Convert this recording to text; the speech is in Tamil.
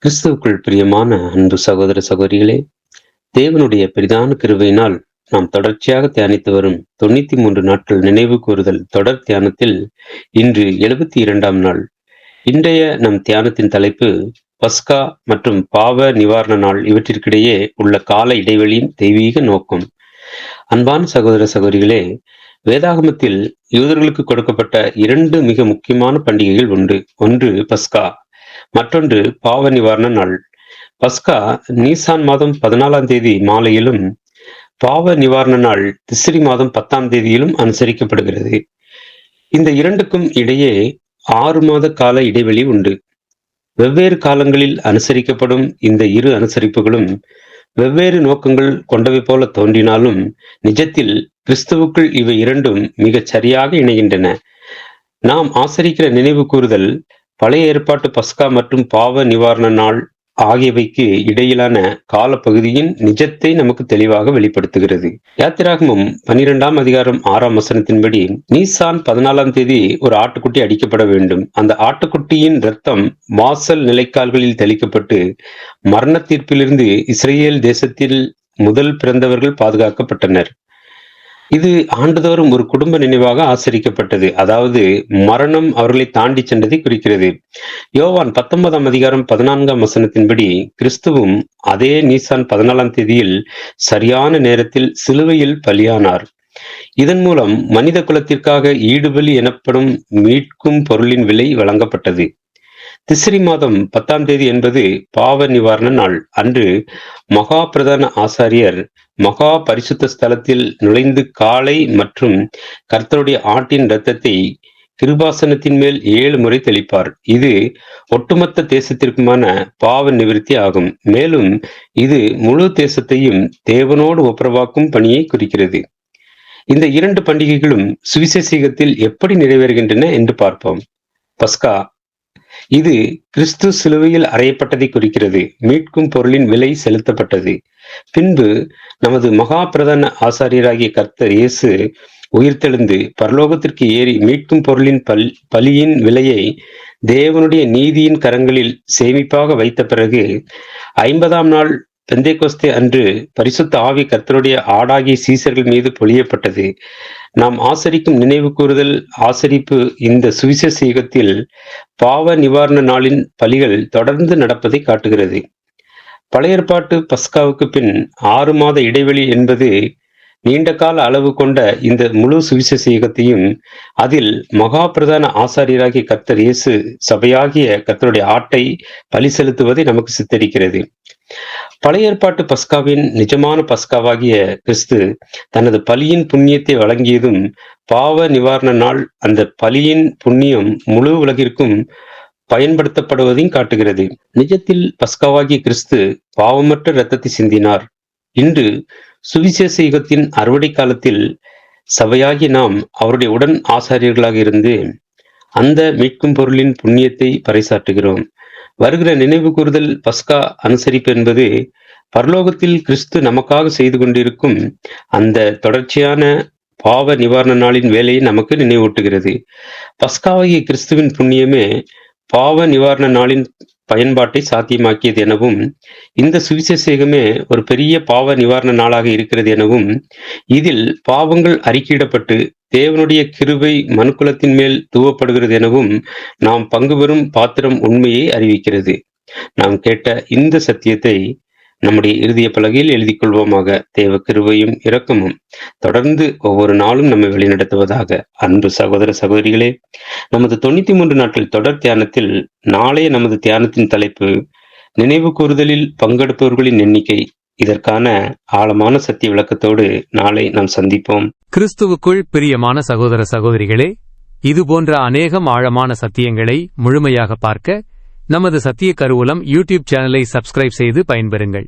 கிறிஸ்துவுக்குள் பிரியமான அன்பு சகோதர சகோதரிகளே, தேவனுடைய பெரிதான கிருபையினால் நாம் தொடர்ச்சியாக தியானித்து வரும் 93 நாட்கள் நினைவு கூறுதல் தொடர் தியானத்தில் இன்று 72ஆம் நாள். இன்றைய நம் தியானத்தின் தலைப்பு பஸ்கா மற்றும் பாவ நிவாரண நாள் இவற்றிற்கிடையே உள்ள கால இடைவெளியின் தெய்வீக நோக்கம். அன்பான சகோதர சகோதரிகளே, வேதாகமத்தில் யூதர்களுக்கு கொடுக்கப்பட்ட 2 மிக முக்கியமான பண்டிகைகள் உண்டு. ஒன்று பஸ்கா, மற்றொன்று பாவ நிவாரண நாள். பஸ்கா நீசான் மாதம் 14ஆம் தேதி மாலையிலும், பாவ நிவாரண நாள் திஸ்ரி மாதம் 10ஆம் தேதியிலும் அனுசரிக்கப்படுகிறது. இந்த இரண்டுக்கும் இடையே 6 மாத கால இடைவெளி உண்டு. வெவ்வேறு காலங்களில் அனுசரிக்கப்படும் இந்த இரு அனுசரிப்புகளும் வெவ்வேறு நோக்கங்கள் கொண்டவை போல தோன்றினாலும் நிஜத்தில் கிறிஸ்துவுக்குள் இவை இரண்டும் மிகச் சரியாக இணைகின்றன. நாம் ஆசரிக்கிற நினைவு கூறுதல் பழைய ஏற்பாட்டு பஸ்கா மற்றும் பாவ நிவாரண நாள் ஆகியவைக்கு இடையிலான காலப்பகுதியின் நிஜத்தை நமக்கு தெளிவாக வெளிப்படுத்துகிறது. யாத்திராகமம் 12ஆம் அதிகாரம் 6ஆம் வசனத்தின்படி, நீசான் 14ஆம் தேதி ஒரு ஆட்டுக்குட்டி அடிக்கப்பட வேண்டும். அந்த ஆட்டுக்குட்டியின் இரத்தம் வாசல் நிலைக்கால்களில் தெளிக்கப்பட்டு மரண தீர்ப்பிலிருந்து இஸ்ரேல் தேசத்தில் முதல் பிறந்தவர்கள் பாதுகாக்கப்பட்டனர். இது ஆண்டுதோறும் ஒரு குடும்ப நினைவாக ஆசரிக்கப்பட்டது. அதாவது மரணம் அவர்களை தாண்டி சென்றதை குறிக்கிறது. யோவான் 19ஆம் அதிகாரம் 14ஆம் வசனத்தின்படி, கிறிஸ்துவும் அதே நீசான் 14ஆம் தேதியில் சரியான நேரத்தில் சிலுவையில் பலியானார். இதன் மூலம் மனித குலத்திற்காக ஈடுபலி எனப்படும் மீட்கும் பொருளின் விலை வழங்கப்பட்டது. திஸ்ரி மாதம் 10ஆம் தேதி என்பது பாவ நிவாரண நாள். அன்று மகா பிரதான ஆசாரியர் மகா பரிசுத்த ஸ்தலத்தில் நுழைந்து காளை மற்றும் கர்த்தருடைய ஆட்டின் இரத்தத்தை கிருபாசனத்தின் மேல் 7 முறை தெளிப்பார். இது ஒட்டுமொத்த தேசத்திற்குமான பாவ நிவிருத்தி ஆகும். மேலும் இது முழு தேசத்தையும் தேவனோடு ஒப்புரவாக்கும் பணியை குறிக்கிறது. இந்த 2 பண்டிகைகளும் சுவிசேஷத்தில் எப்படி நிறைவேறுகின்றன என்று பார்ப்போம். பஸ்கா, இது கிறிஸ்து சிலுவையில் அறையப்பட்டதை குறிக்கிறது. மீட்கும் பொருளின் விலை செலுத்தப்பட்டது. பின்பு நமது மகா பிரதான ஆசாரியராகிய கர்த்தர் இயேசு உயிர்த்தெழுந்து பரலோகத்திற்கு ஏறி மீட்கும் பொருளின் பலியின் விலையை தேவனுடைய நீதியின் கரங்களில் சேமிப்பாக வைத்த பிறகு 50ஆம் நாள் பெந்தேகோஸ்தே அன்று பரிசுத்த ஆவி கர்த்தருடைய ஆடாகிய சீசர்கள் மீது பொழியப்பட்டது. நாம் ஆசரிக்கும் நினைவு கூறுதல் ஆசரிப்பு இந்த சுவிசேஷ யுகத்தில் பாவ நிவாரண நாளின் பலிகள் தொடர்ந்து நடப்பதை காட்டுகிறது. பழைய ஏற்பாட்டு பஸ்காவுக்கு பின் 6 மாத இடைவெளி என்பது நீண்ட கால அளவு கொண்ட இந்த முழு சுவிசேஷ யுகத்தையும் அதில் மகா பிரதான ஆசாரியராகிய கர்த்தர் இயேசு சபையாகிய கர்த்தருடைய ஆட்டை பலி செலுத்துவதை நமக்கு சித்தரிக்கிறது. பழைய ஏற்பாட்டு பஸ்காவின் நிஜமான பஸ்காவாகிய கிறிஸ்து தனது பலியின் புண்ணியத்தை வழங்கியதும், பாவ நிவாரண நாள் அந்த பலியின் புண்ணியம் முழு உலகிற்கும் பயன்படுத்தப்படுவதையும் காட்டுகிறது. நிஜத்தில் பஸ்காவாகிய கிறிஸ்து பாவமற்ற இரத்தத்தை சிந்தினார். இன்று சுவிசேஷ யுகத்தின் அறுவடை காலத்தில் சபையாகி நாம் அவருடைய உடன் ஆசாரியர்களாக இருந்து அந்த மீட்கும் பொருளின் புண்ணியத்தை பறைசாற்றுகிறோம். வருகிற நினைவு கூறுதல் பஸ்கா அனுசரிப்பு என்பது பரலோகத்தில் கிறிஸ்து நமக்காக செய்து கொண்டிருக்கும் அந்த தொடர்ச்சியான பாவ நிவாரண நாளின் வேலையை நமக்கு நினைவூட்டுகிறது. பஸ்காவாகிய கிறிஸ்துவின் புண்ணியமே பாவ நிவாரண நாளின் பயன்பாட்டை சாத்தியமாக்கியது எனவும், இந்த சுவிசேஷமே ஒரு பெரிய பாவ நிவாரண நாளாக இருக்கிறது எனவும், இதில் பாவங்கள் அறிக்கையிடப்பட்டு தேவனுடைய கிருபை மனுக்குலத்தின் மேல் தூவப்படுகிறது எனவும் நாம் பங்கு பெறும் பாத்திரம் உண்மையை அறிவிக்கிறது. நாம் கேட்ட இந்த சத்தியத்தை நம்முடைய இருதய பலகையில் எழுதி கொள்வோமாக. தேவ கிருபையும் இரக்கமும் தொடர்ந்து ஒவ்வொரு நாளும் நம்மை வழிநடத்துவதாக. அன்பு சகோதர சகோதரிகளே, நமது 93 நாட்கள் தொடர் தியானத்தில் நாளைய நமது தியானத்தின் தலைப்பு நினைவு கூறுதலில் பங்கெடுப்பவர்களின் எண்ணிக்கை. இதற்கான ஆழமான சத்திய விளக்கத்தோடு நாளை நாம் சந்திப்போம். கிறிஸ்துவுக்குள் பிரியமான சகோதர சகோதரிகளே, இதுபோன்ற அநேகம் ஆழமான சத்தியங்களை முழுமையாக பார்க்க நமது சத்திய கருவூலம் யூடியூப் சேனலை சப்ஸ்கிரைப் செய்து பயன்பெறுங்கள்.